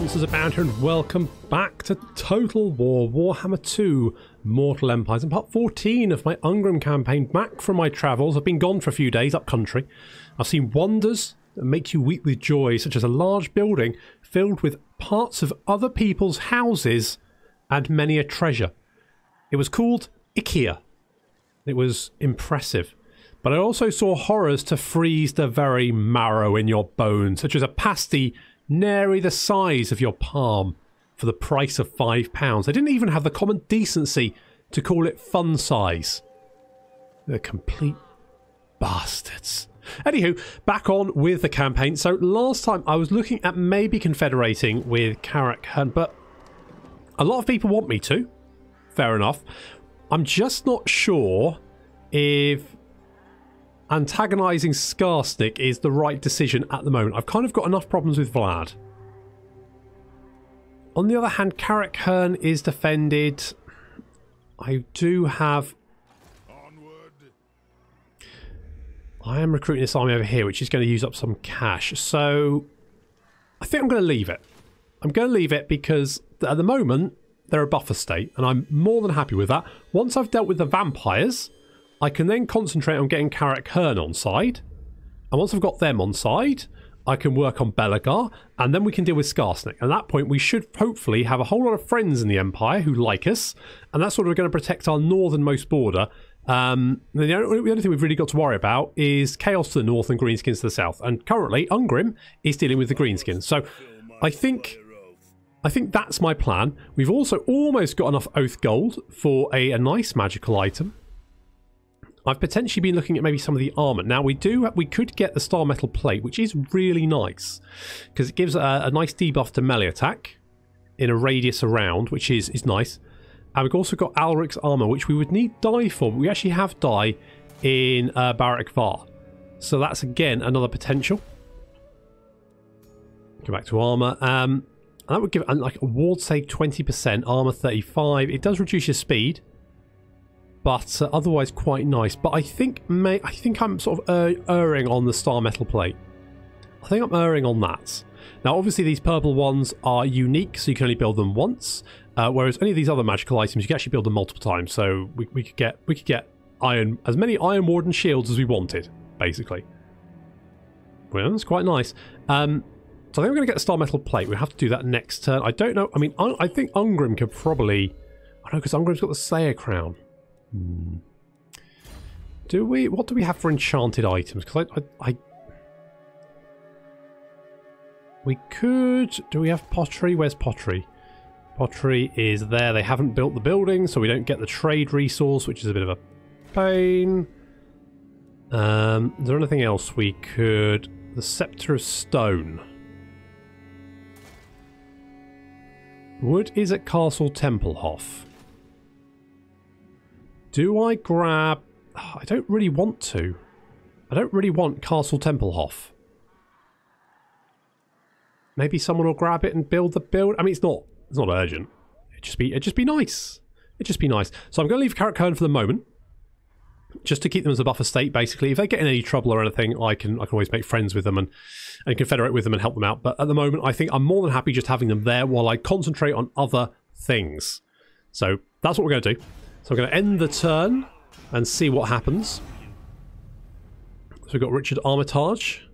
monsters abound here, and welcome back to Total War Warhammer 2 Mortal Empires and part 14 of my Ungrim campaign. Back from my travels. I've been gone for a few days up country. I've seen wonders that make you weep with joy, such as a large building filled with parts of other people's houses and many a treasure. It was called IKEA. It was impressive. But I also saw horrors to freeze the very marrow in your bones, such as a pasty nary the size of your palm for the price of £5. They didn't even have the common decency to call it fun size. They're complete bastards. Anywho, back on with the campaign. So last time I was looking at maybe confederating with Karak Hirn, but a lot of people want me to. Fair enough. I'm just not sure if antagonising Skarsnik is the right decision at the moment. I've kind of got enough problems with Vlad. On the other hand, Karak Hirn is defended. I do have... I am recruiting this army over here, which is going to use up some cash. So I think I'm going to leave it. I'm going to leave it because at the moment they're a buffer state, and I'm more than happy with that. Once I've dealt with the vampires, I can then concentrate on getting Karak Hirn on side. And once I've got them on side, I can work on Belagar, and then we can deal with Skarsnik. At that point, we should hopefully have a whole lot of friends in the Empire who like us, and that's sort of going to protect our northernmost border. The only thing we've really got to worry about is Chaos to the north and Greenskins to the south. And currently, Ungrim is dealing with the Greenskins. So I think that's my plan. We've also almost got enough Oath Gold for a nice magical item. I've potentially been looking at maybe some of the armour. Now we could get the Star Metal Plate, which is really nice because it gives a nice debuff to melee attack in a radius around, which is nice. And we've also got Alric's armour, which we would need dye for, but we actually have dye in Barak Var. So that's again another potential. Go back to armour. And that would give like a ward save 20%, armour 35. It does reduce your speed, but otherwise quite nice. But I think I'm sort of erring on the Star Metal Plate. I think I'm erring on that. Now, obviously, these purple ones are unique, so you can only build them once. Whereas any of these other magical items, you can actually build them multiple times. So we could get as many Iron Warden shields as we wanted, basically. Well, that's quite nice. So I think we're going to get the Star Metal Plate. We have to do that next turn. I don't know. I mean, I think Ungrim could probably... I don't know, because Ungrim's got the Slayer Crown. What do we have for enchanted items? Because we could... Do we have pottery? Where's pottery? Pottery is there. They haven't built the building, so we don't get the trade resource, which is a bit of a pain. Is there anything else we could... The Scepter of Stone. Wood is at Castle Tempelhof. Do I grab... I don't really want to. I don't really want Castle Tempelhof. Maybe someone will grab it and build the build. I mean, it's not urgent. It'd just be nice. It'd just be nice. So I'm going to leave Karak Hirn for the moment, just to keep them as a buffer state. Basically, if they get in any trouble or anything, I can always make friends with them and confederate with them and help them out. But at the moment, I think I'm more than happy just having them there while I concentrate on other things. So that's what we're going to do. So I'm going to end the turn and see what happens. So we've got Richard Armitage.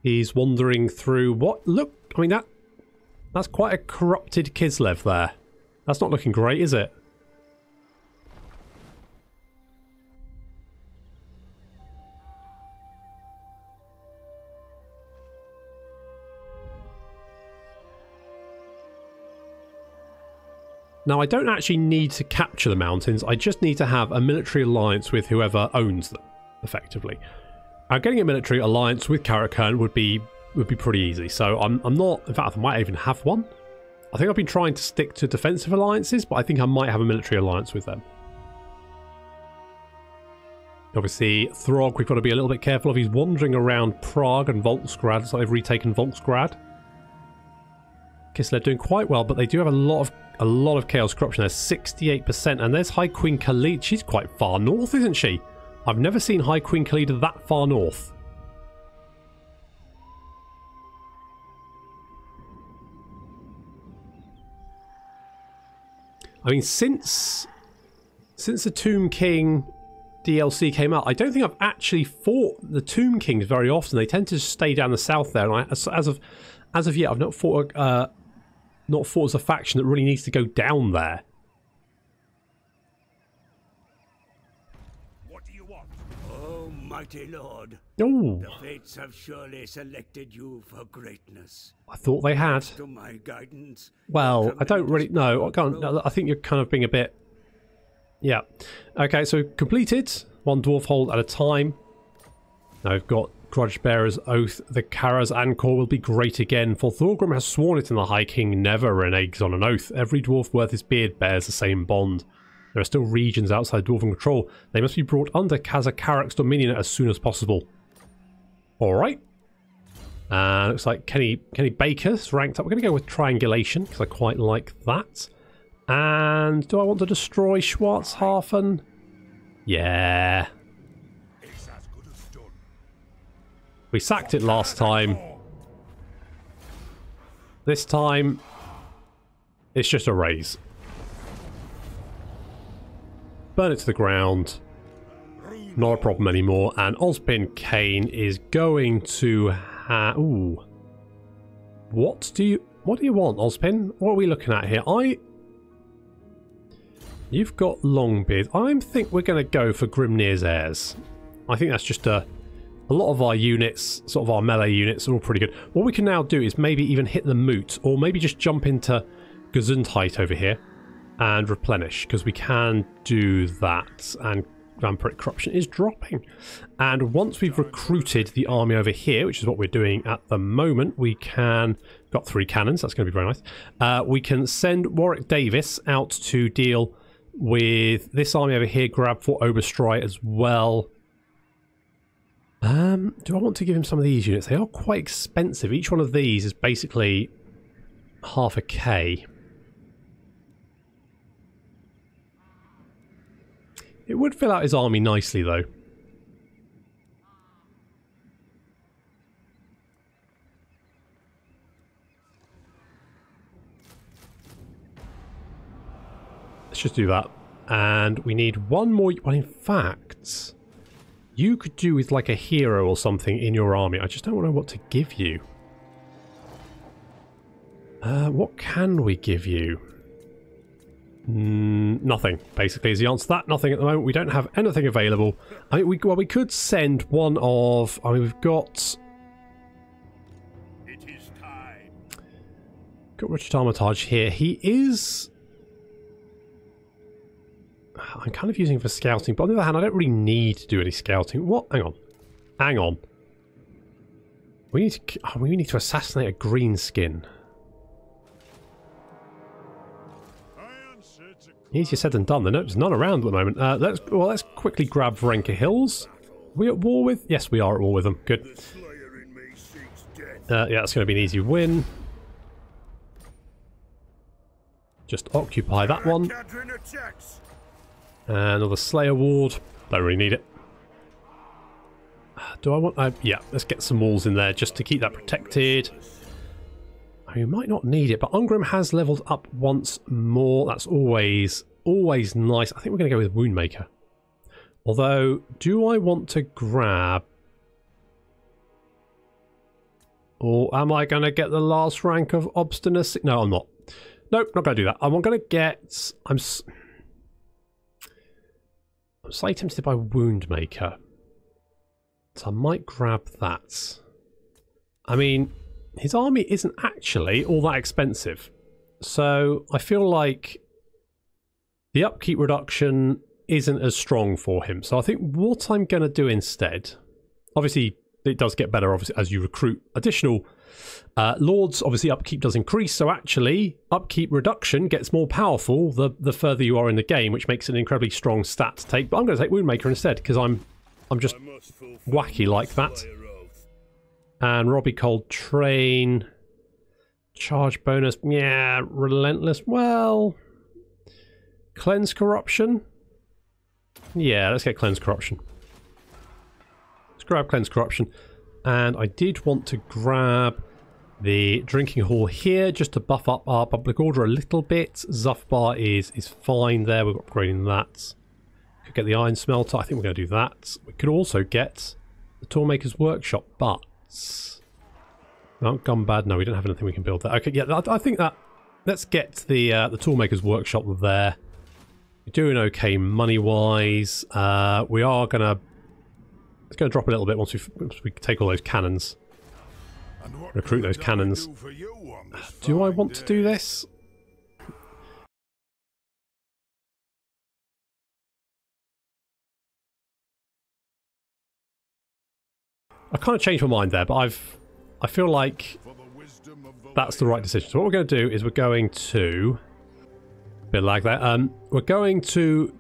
He's wandering through what? Look, I mean, that's quite a corrupted Kislev there. That's not looking great, is it? Now, I don't actually need to capture the mountains. I just need to have a military alliance with whoever owns them, effectively. Getting a military alliance with Karak Hirn would be pretty easy. So I'm not... In fact, I might even have one. I think I've been trying to stick to defensive alliances, but I think I might have a military alliance with them. Obviously, Throg, we've got to be a little bit careful of. He's wandering around Prague and Volksgrad, so they've retaken Volksgrad. Kislev doing quite well, but they do have a lot of Chaos Corruption. There's 68%, and there's High Queen Khalid. She's quite far north, isn't she? I've never seen High Queen Khalid that far north. I mean, since the Tomb King DLC came out, I don't think I've actually fought the Tomb Kings very often. They tend to stay down the south there, and as of yet, I've not fought as a faction that really needs to go down there. What do you want? Oh, mighty lord. Oh, the fates have surely selected you for greatness. I thought they had. To my guidance. Well, I don't really know. I can't. I think you're kind of being a bit. Yeah. Okay, so completed. One dwarf hold at a time. Now we've got Grudge Bearer's Oath. The Kara's Anchor will be great again, for Thorgrim has sworn it, and the High King never reneges on an oath. Every dwarf worth his beard bears the same bond. There are still regions outside dwarven control. They must be brought under Karak's dominion as soon as possible. Alright. Looks like Kenny Baker's ranked up. We're going to go with Triangulation, because I quite like that. And do I want to destroy Schwarzhafen? Yeah. We sacked it last time. This time, it's just a raise. Burn it to the ground. Not a problem anymore. And Ozpin Kane is going to have... Ooh. What do you want, Ozpin? What are we looking at here? You've got Longbeard. I think we're going to go for Grimnir's Heirs. I think that's just a lot of our units, sort of our melee units, are all pretty good. What we can now do is maybe even hit the Moot, or maybe just jump into Gesundheit over here and replenish, because we can do that. And Vampiric Corruption is dropping. And once we've recruited the army over here, which is what we're doing at the moment, we can... Got 3 cannons, that's going to be very nice. We can send Warwick Davis out to deal with this army over here, grab Fort Oberstrai as well. Do I want to give him some of these units? They are quite expensive. Each one of these is basically half a K. It would fill out his army nicely, though. Let's just do that. And we need one more... Well, in fact... You could do with like a hero or something in your army. I just don't know what to give you. What can we give you? Nothing, basically, is the answer to that. Nothing at the moment. We don't have anything available. I mean, we could send one of... I mean, we've got... It is time. Got Richard Armitage here. He is... I'm kind of using for scouting, but on the other hand, I don't really need to do any scouting. What? Hang on. Hang on. We need to assassinate a greenskin. Easier said than done. There's none around at the moment. Let's quickly grab Vrenka Hills. Are we at war with? Yes, we are at war with them. Good. Yeah, that's going to be an easy win. Just occupy that one. Another Slayer Ward. Don't really need it. Do I want... yeah, let's get some walls in there just to keep that protected. I mean, we might not need it, but Ungrim has leveled up once more. That's always nice. I think we're going to go with Woundmaker. Although, do I want to grab... Or am I going to get the last rank of Obstinacy? No, I'm not. Nope, not going to do that. I'm going to get... I'm slightly tempted by Woundmaker. So I might grab that. I mean, his army isn't actually all that expensive. So I feel like the upkeep reduction isn't as strong for him. So I think what I'm going to do instead... Obviously, it does get better obviously as you recruit additional lords. Obviously, upkeep does increase. So actually, upkeep reduction gets more powerful the further you are in the game, which makes it an incredibly strong stat to take. But I'm going to take Woundmaker instead because I'm just wacky like that. And Robbie Coltrane, charge bonus, yeah, relentless. Well, cleanse corruption. Yeah, let's get cleanse corruption. Let's grab cleanse corruption. And I did want to grab the drinking hall here just to buff up our public order a little bit. Zufbar is fine there. We're upgrading that. Could get the iron smelter. I think we're going to do that. We could also get the Toolmaker's Workshop, but Mount Gumbad. No, we don't have anything we can build there. Okay, yeah, I think that. Let's get the Toolmaker's Workshop there. We're doing okay money wise. We are gonna. It's going to drop a little bit once we take all those cannons. Recruit those cannons. Do I want to do this? I kind of changed my mind there, but I feel like that's the right decision. So what we're going to do is we're going to a bit like that. We're going to.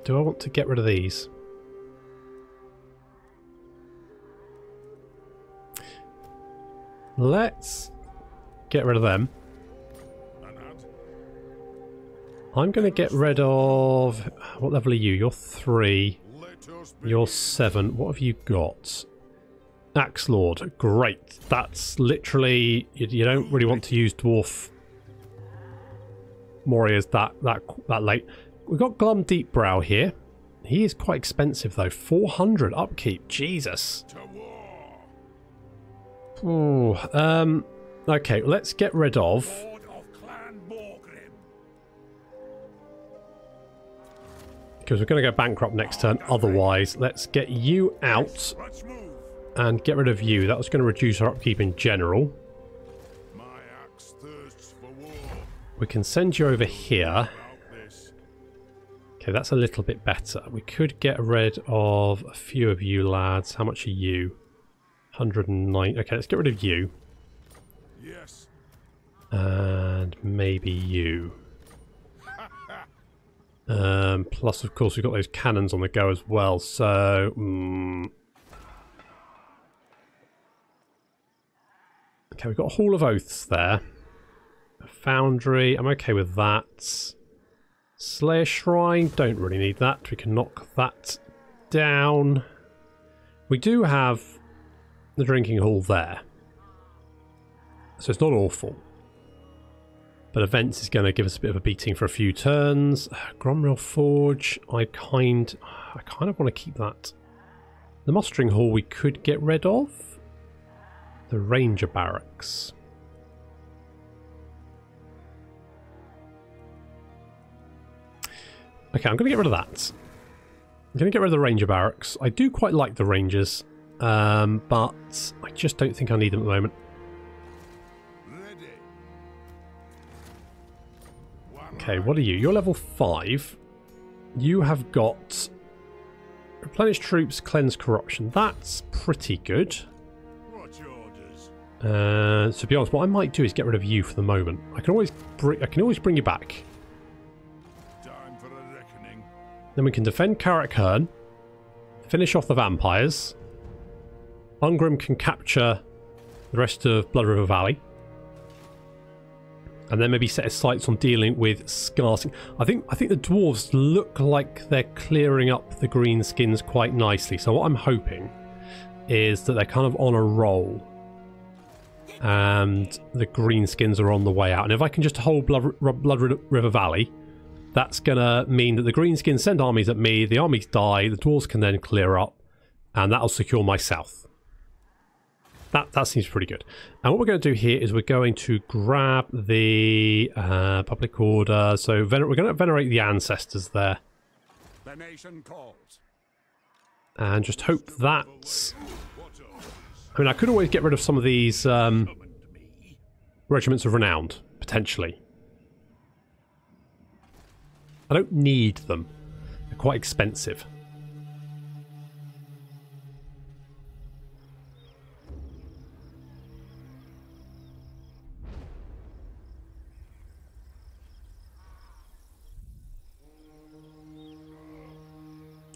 Do I want to get rid of these? Let's get rid of them. I'm going to get rid of... What level are you? You're 3. You're 7. What have you got? Axe Lord. Great. That's literally... You don't really want to use dwarf warriors that late. We've got Glum Deepbrow here. He is quite expensive though. 400 upkeep. Jesus. Ooh, okay, let's get rid of... Because we're going to go bankrupt next turn. Otherwise, let's get you out and get rid of you. That was going to reduce our upkeep in general. We can send you over here. Okay, that's a little bit better. We could get rid of a few of you lads. How much are you? 109. Okay, let's get rid of you. Yes. And maybe you. Plus, of course, we've got those cannons on the go as well. So, okay, we've got a Hall of Oaths there. A Foundry. I'm okay with that. Slayer Shrine. Don't really need that. We can knock that down. We do have the drinking hall there, so it's not awful, but events is going to give us a bit of a beating for a few turns. Gromril Forge, I kind of want to keep that. The mustering hall we could get rid of. The ranger barracks, okay, I'm going to get rid of that. I'm going to get rid of the ranger barracks. I do quite like the rangers. But I just don't think I need them at the moment. Okay, what are you? You're level 5. You have got replenish troops, cleanse corruption. That's pretty good. To be honest, what I might do is get rid of you for the moment. I can always bring you back. Then we can defend Karak Hirn, finish off the vampires. Ungrim can capture the rest of Blood River Valley. And then maybe set his sights on dealing with Scarsing. I think the dwarves look like they're clearing up the greenskins quite nicely. So what I'm hoping is that they're kind of on a roll. And the greenskins are on the way out. And if I can just hold Blood River Valley, that's going to mean that the greenskins send armies at me, the armies die, the dwarves can then clear up, and that'll secure my south. That seems pretty good. And what we're going to do here is we're going to grab the public order. So we're going to venerate the ancestors there. The nation calls. And just hope that... I mean, I could always get rid of some of these regiments of renowned, potentially. I don't need them. They're quite expensive.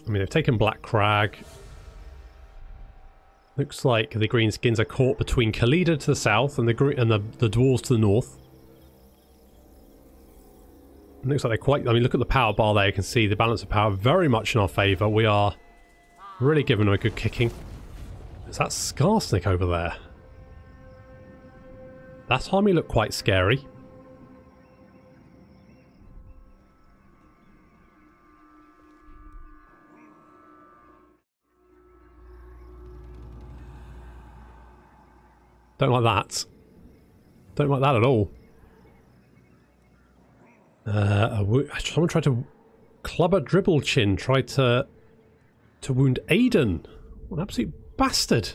I mean, they've taken Black Crag. Looks like the greenskins are caught between Khalida to the south and the dwarves to the north. It looks like they're quite... I mean, look at the power bar there. You can see the balance of power very much in our favour. We are really giving them a good kicking. Is that Skarsnik over there? That army looked quite scary. Don't like that. Don't like that at all. Someone tried to club at Dribble Chin, tried to wound Aiden. What an absolute bastard.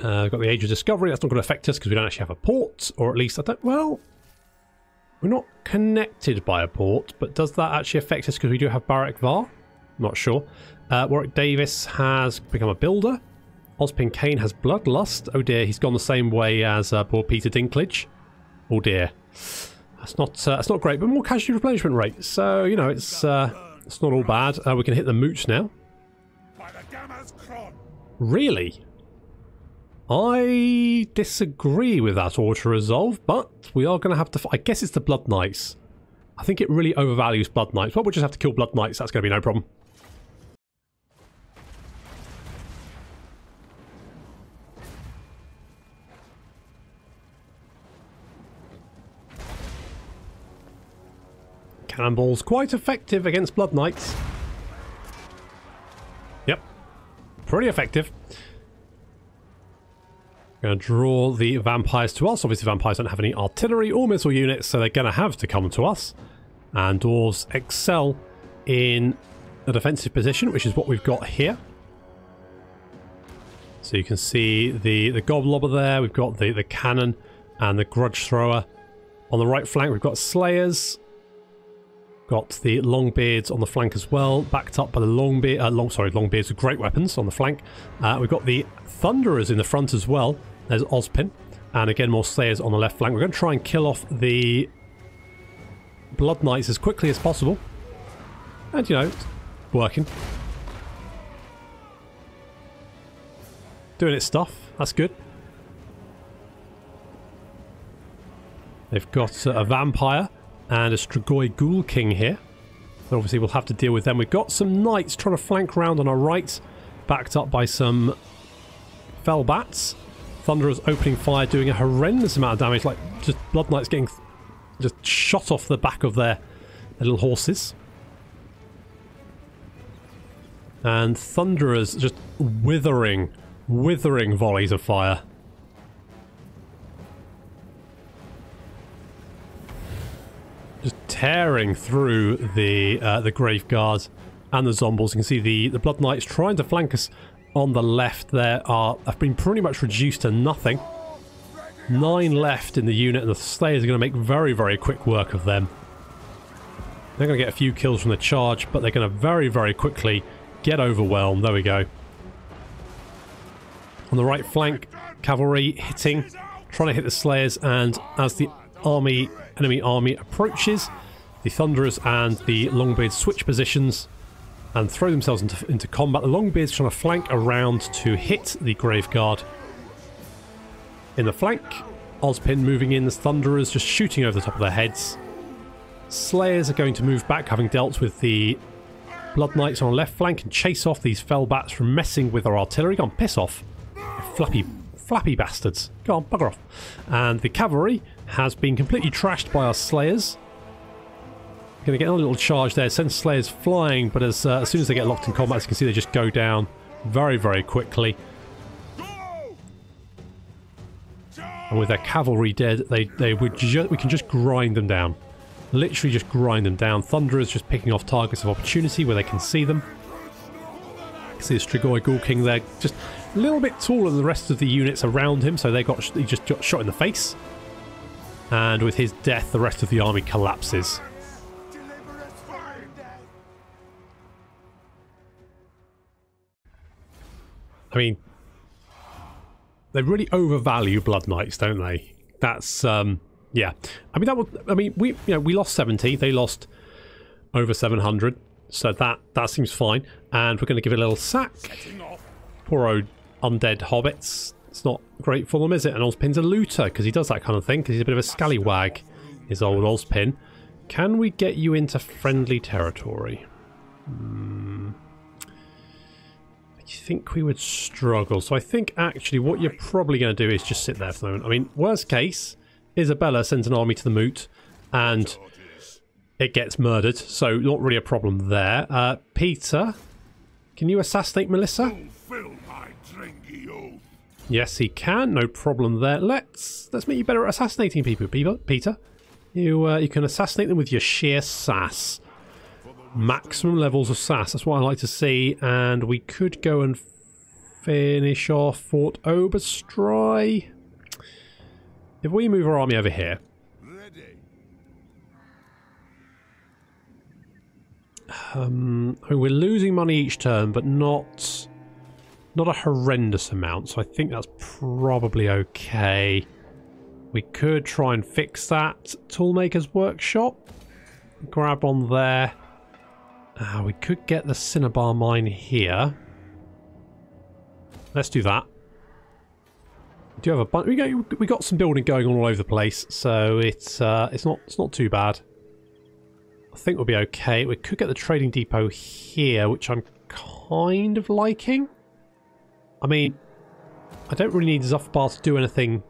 We've got the Age of Discovery. That's not going to affect us because we don't actually have a port, or at least I don't. Well, we're not connected by a port, but does that actually affect us because we do have Barak Var? Not sure. Warwick Davis has become a builder. Ozpin Kane has Bloodlust. Oh dear, he's gone the same way as poor Peter Dinklage. Oh dear, that's not great, but more casualty replenishment rate. So you know it's not all bad. We can hit the mooch now. Really? I disagree with that auto-resolve, but we are going to have to... I guess it's the Blood Knights. I think it really overvalues Blood Knights. Well, we'll just have to kill Blood Knights. That's going to be no problem. Cannonball's quite effective against Blood Knights. Yep. Pretty effective. Going to draw the vampires to us. Obviously vampires don't have any artillery or missile units, so they're going to have to come to us. And dwarves excel in a defensive position, which is what we've got here. So you can see the goblobber there. We've got the cannon and the grudge thrower. On the right flank we've got slayers. Got the longbeards on the flank as well, backed up by the longbeards with great weapons on the flank. We've got the thunderers in the front as well. There's Ozpin, and again more slayers on the left flank. We're going to try and kill off the Blood Knights as quickly as possible. And you know, it's working. Doing its stuff, that's good. They've got a vampire and a Strigoi Ghoul King here. So obviously we'll have to deal with them. We've got some knights trying to flank round on our right, backed up by some fell bats. Thunderers opening fire, doing a horrendous amount of damage, like just Blood Knights getting just shot off the back of their little horses. And Thunderers just withering volleys of fire. Just tearing through the Grave Guards and the Zombies. You can see the Blood Knights trying to flank us on the left there have been pretty much reduced to nothing. 9 left in the unit, and the Slayers are going to make very, very quick work of them. They're going to get a few kills from the charge, but they're going to very, very quickly get overwhelmed. There we go. On the right flank, cavalry hitting, trying to hit the Slayers, and as the enemy army approaches, the Thunderers and the Longbeards switch positions and throw themselves into combat. The Longbeards trying to flank around to hit the Graveguard. In the flank, Ozpin moving in, the Thunderers just shooting over the top of their heads. Slayers are going to move back, having dealt with the Blood Knights on the left flank, and chase off these fell bats from messing with our artillery. Go on, piss off, you flappy bastards. Go on, bugger off. And the cavalry has been completely trashed by our Slayers. Going to get a little charge there, send Slayers flying, but as soon as they get locked in combat, as you can see, they just go down very, very quickly. And with their cavalry dead, we can just grind them down. Literally just grind them down. Thunderers just picking off targets of opportunity where they can see them. You can see the Strigoi Ghoul King there, just a little bit taller than the rest of the units around him, so he just got shot in the face. And with his death, the rest of the army collapses. I mean, they really overvalue Blood Knights, don't they? That's Yeah. I mean, that was... I mean, we lost 70. They lost over 700. So that seems fine. And we're going to give it a little sack. Poor old undead hobbits. It's not great for them, is it? And Ozpin's a looter, because he does that kind of thing, because he's a bit of a scallywag, his old Ozpin. Can we get you into friendly territory? I think we would struggle. So I think actually what you're probably going to do is just sit there for the moment. I mean, worst case, Isabella sends an army to the moot, and it gets murdered. So not really a problem there. Peter, can you assassinate Melissa? Yes, he can. No problem there. Let's make you better at assassinating people, Peter. You can assassinate them with your sheer sass. Maximum levels of sass. That's what I like to see. And we could go and finish off Fort Oberstry. If we move our army over here. I mean, we're losing money each turn, but not a horrendous amount, so I think that's probably okay. We could try and fix that. Toolmaker's Workshop. Grab on there. We could get the Cinnabar Mine here. Let's do that. We do have a bunch. We got some building going on all over the place, so it's not too bad. I think we'll be okay. We could get the trading depot here, which I'm kind of liking. I mean, I don't really need Zuffbar to do anything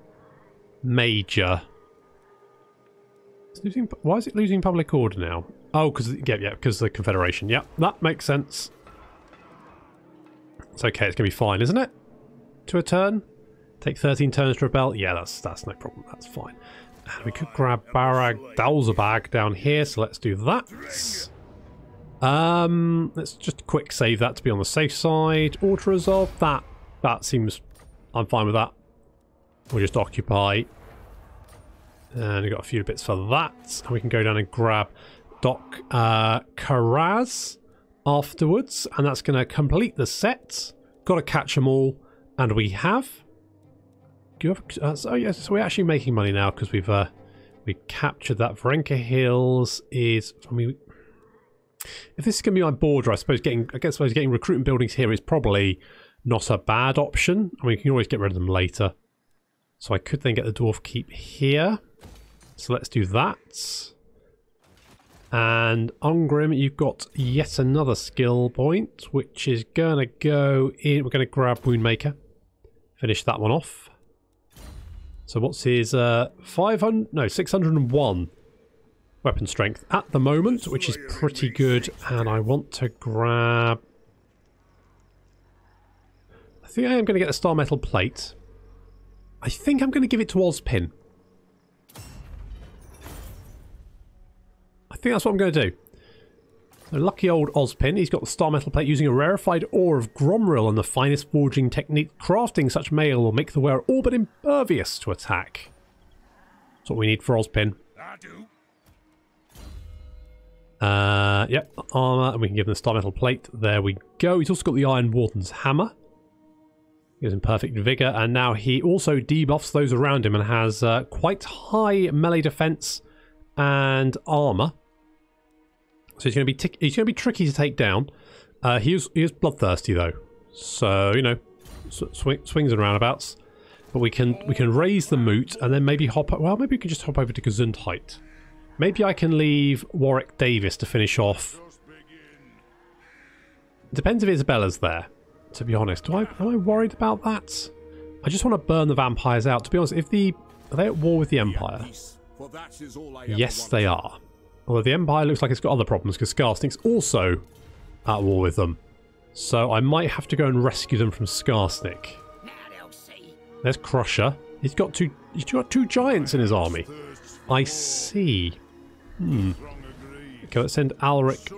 major. Why is it losing public order now? Oh, because because of the Confederation. Yeah, that makes sense. It's okay. It's gonna be fine, isn't it? To a turn, take 13 turns to rebel. Yeah, that's no problem. That's fine. And we could grab Barag Dalzabag down here, so let's do that. Let's just quick save that to be on the safe side. Auto resolve. That seems... I'm fine with that. We'll just occupy. And we've got a few bits for that. And we can go down and grab Doc Karaz afterwards. And that's going to complete the set. Got to catch them all. And we have... Do you have... oh yes, so we're actually making money now because we've captured that. Varenka Hills is... I mean, if this is going to be my border, I suppose getting recruitment buildings here is probably not a bad option. I mean, you can always get rid of them later. So I could then get the Dwarf Keep here. So let's do that. And Ungrim, you've got yet another skill point, which is going to go in. We're going to grab Woundmaker. Finish that one off. So what's his 601 weapon strength at the moment, which is pretty good. And I want to grab... I think I am going to get the Star Metal Plate. I think I'm going to give it to Ozpin. I think that's what I'm going to do. So lucky old Ozpin, he's got the Star Metal Plate using a rarefied ore of Gromril and the finest forging technique. Crafting such mail will make the wearer all but impervious to attack. That's what we need for Ozpin. Yep, armour, and we can give him the Star Metal Plate. There we go. He's also got the Iron Warden's Hammer. Gives him perfect vigour, and now he also debuffs those around him and has quite high melee defense and armor. So he's going to be tricky to take down. He is bloodthirsty though, so you know, swings and roundabouts. But we can raise the moot and then maybe hop. Well, maybe we can just hop over to Gesundheit. Maybe I can leave Warwick Davis to finish off. Depends if Isabella's there. To be honest, am I worried about that? I just want to burn the vampires out. To be honest, are they at war with the Empire? Yes, they are. Although the Empire looks like it's got other problems because Skarstink's also at war with them. So I might have to go and rescue them from Skarstink. There's Crusher. He's got two giants in his army. I see. Okay, let's send Alric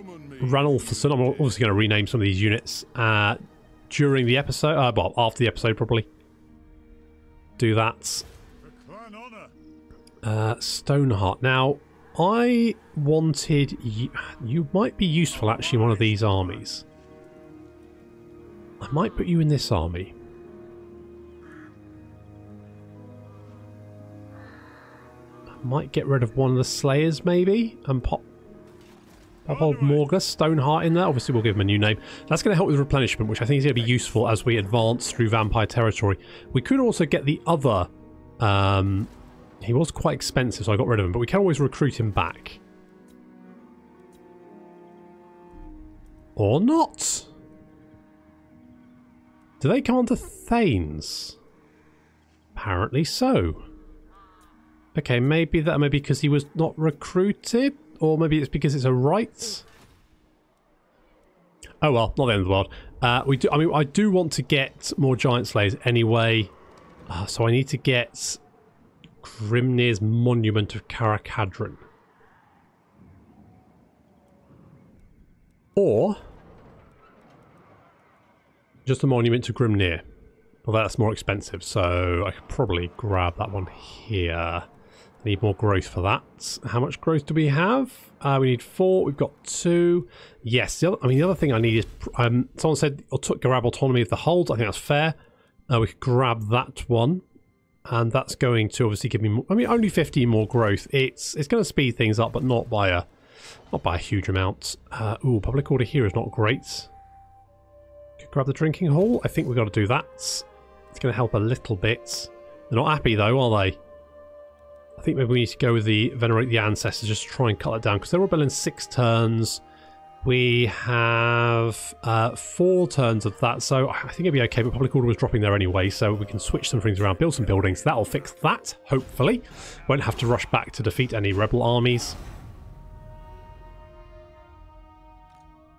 Ranulfson. I'm obviously going to rename some of these units during the episode. Well, after the episode, probably. Do that. Stoneheart. Now, I wanted... You might be useful, actually, in one of these armies. I might put you in this army. Might get rid of one of the Slayers, maybe, and pop old Morgus Stoneheart in there. Obviously, we'll give him a new name. That's going to help with replenishment, which I think is going to be useful as we advance through vampire territory. We could also get the other... he was quite expensive, so I got rid of him, but we can always recruit him back. Or not. Do they come onto Thanes? Apparently so. Okay, maybe because he was not recruited, or maybe it's because it's a right. Oh well, not the end of the world. I do want to get more Giant Slayers anyway, so I need to get Grimnir's Monument of Karak Hirn. Or just a monument to Grimnir. Well, that's more expensive, so I could probably grab that one here. Need more growth for that. How much growth do we have? We need 4. We've got 2. Yes. The other thing I need is... someone said grab autonomy of the hold. I think that's fair. We could grab that one. And that's going to obviously give me more, only 15 more growth. It's going to speed things up, but not by a huge amount. Public order here is not great. Could grab the drinking hall. I think we've got to do that. It's going to help a little bit. They're not happy though, are they? I think maybe we need to go with the Venerate the Ancestors, just to try and cut it down, because they're rebelling 6 turns. We have 4 turns of that, so I think it'll be okay, but Public Order was dropping there anyway, so we can switch some things around, build some buildings. That'll fix that, hopefully. Won't have to rush back to defeat any rebel armies.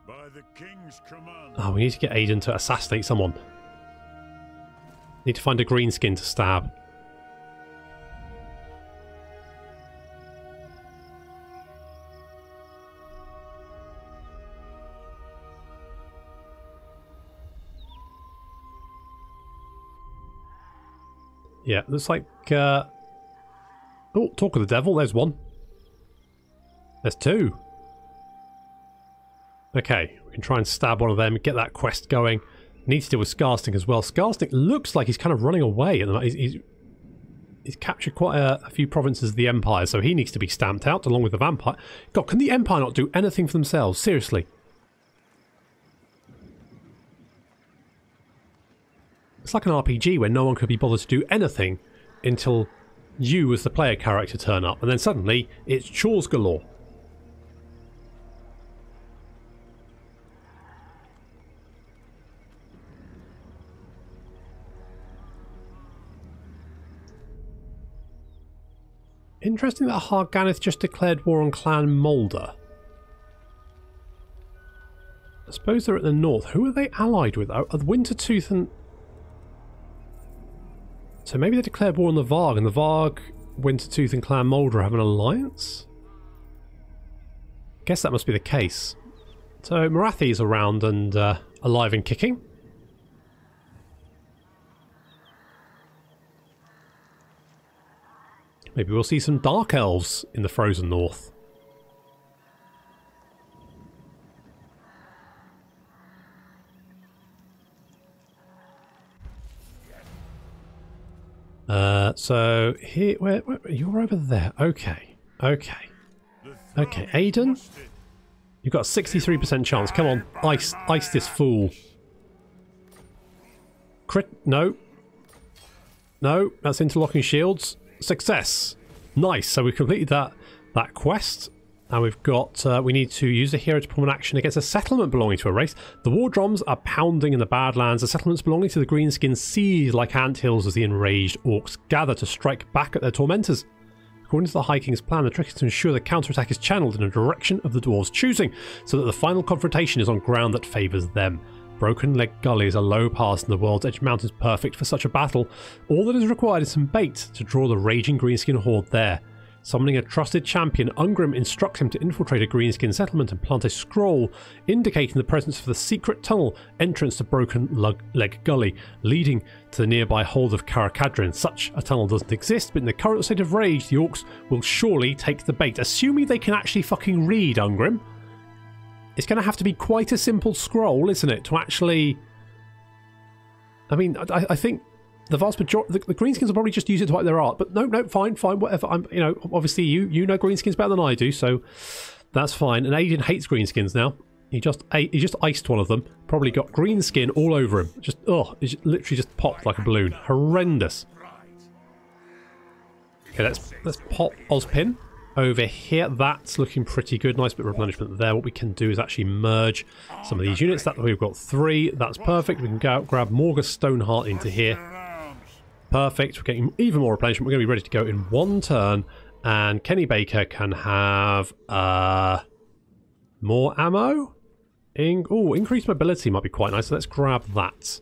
By the king's command. Oh, we need to get Aidan to assassinate someone. Need to find a greenskin to stab. Yeah, looks like... oh, talk of the devil, there's one. There's 2. Okay, we can try and stab one of them, get that quest going. Need to deal with Skarsnik as well. Skarsnik looks like he's kind of running away. He's captured quite a few provinces of the Empire, so he needs to be stamped out along with the vampire. God, can the Empire not do anything for themselves? Seriously. It's like an RPG where no one could be bothered to do anything until you as the player character turn up, and then suddenly it's chores galore. Interesting that Harganeth just declared war on Clan Moulder. I suppose they're at the north. Who are they allied with? Are Wintertooth and... So maybe they declared war on the Varg, and the Varg, Wintertooth and Clan Moulder have an alliance? Guess that must be the case. So Morathi's around and alive and kicking. Maybe we'll see some Dark Elves in the frozen north. So here, where you're over there. Okay, okay, okay. Aidan, you've got a 63% chance. Come on, ice this fool. Crit? No, no. That's interlocking shields. Success. Nice. So we've completed that quest. And we've got, we need to use a hero to perform an action against a settlement belonging to a race. The war drums are pounding in the Badlands. The settlements belonging to the Greenskins seethe like anthills as the enraged orcs gather to strike back at their tormentors. According to the High King's plan, the trick is to ensure the counterattack is channeled in a direction of the dwarves' choosing, so that the final confrontation is on ground that favours them. Broken Leg Gully is a low pass, and the World's Edge Mountain is perfect for such a battle. All that is required is some bait to draw the raging Greenskin horde there. Summoning a trusted champion, Ungrim instructs him to infiltrate a Greenskin settlement and plant a scroll indicating the presence of the secret tunnel entrance to Broken Leg Gully, leading to the nearby hold of Karak Hirn. Such a tunnel doesn't exist, but in the current state of rage, the orcs will surely take the bait, assuming they can actually fucking read, Ungrim. It's going to have to be quite a simple scroll, isn't it, to actually... I mean, I think the vast majority, the greenskins will probably just use it to wipe their art. But no, fine, whatever. I'm, you know, obviously you know greenskins better than I do, so that's fine. And Aiden hates greenskins now. He just iced one of them. Probably got green skin all over him. Just it literally just popped like a balloon. Horrendous. Okay, let's pop Ozpin over here. That's looking pretty good. Nice bit of replenishment there. What we can do is actually merge some of these units. That we've got 3. That's perfect. We can go out, grab Morgus Stoneheart into here. Perfect. We're getting even more replenishment. We're going to be ready to go in 1 turn. And Kenny Baker can have more ammo. Increased mobility might be quite nice. So let's grab that.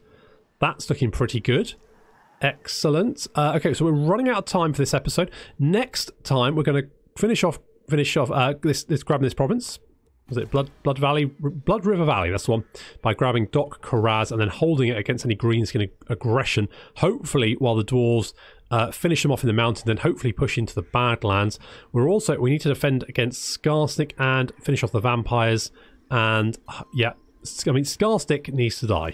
That's looking pretty good. Excellent. Okay, so we're running out of time for this episode. Next time, we're going to finish off this grabbing this province. Was it Blood River Valley? That's the one. By grabbing Doc Karaz and then holding it against any greenskin aggression. Hopefully, while the dwarves finish them off in the mountain, then hopefully push into the Badlands. We need to defend against Skarsnik and finish off the vampires. And yeah, I mean, Skarsnik needs to die.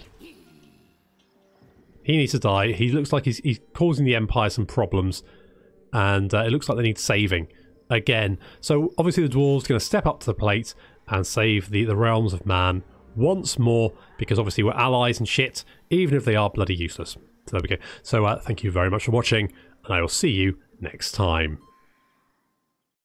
He needs to die. He looks like he's causing the Empire some problems, and it looks like they need saving again. So obviously the dwarves are going to step up to the plate and save the realms of man once more, because obviously we're allies and shit, even if they are bloody useless. So there we go. So thank you very much for watching, and I will see you next time.